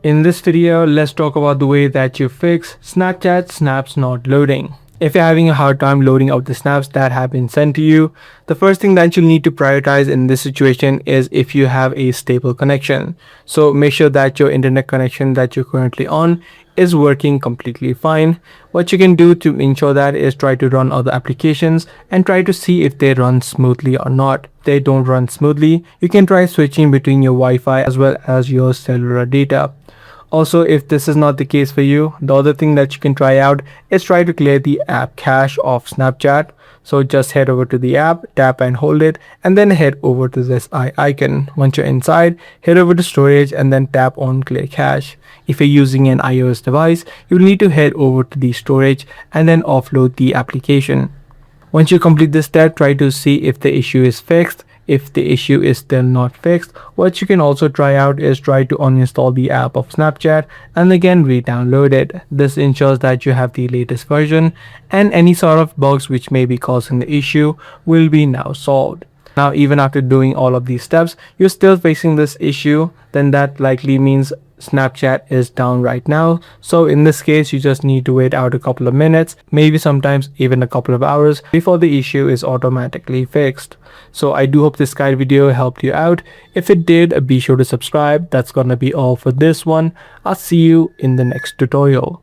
in this video, let's talk about the way that you fix Snapchat snaps not loading. If you're having a hard time loading out the snaps that have been sent to you, the first thing that you'll need to prioritize in this situation is if you have a stable connection. So make sure that your internet connection that you're currently on is working completely fine. What you can do to ensure that is try to run other applications and try to see if they run smoothly or not. If they don't run smoothly, you can try switching between your Wi-Fi as well as your cellular data. Also, if this is not the case for you, the other thing that you can try out is try to clear the app cache of Snapchat. So just head over to the app, tap and hold it, and then head over to this eye icon. Once you're inside, head over to storage and then tap on clear cache. If you're using an iOS device, you'll need to head over to the storage and then offload the application. Once you complete this step, try to see if the issue is fixed. If the issue is still not fixed, what you can also try out is try to uninstall the app of Snapchat and again re-download it. This ensures that you have the latest version and any sort of bugs which may be causing the issue will be now solved. Now, even after doing all of these steps, you're still facing this issue, then that likely means Snapchat is down right now. So in this case, you just need to wait out a couple of minutes, maybe sometimes even a couple of hours before the issue is automatically fixed. So I do hope this guide video helped you out. If it did, be sure to subscribe. That's gonna be all for this one. I'll see you in the next tutorial.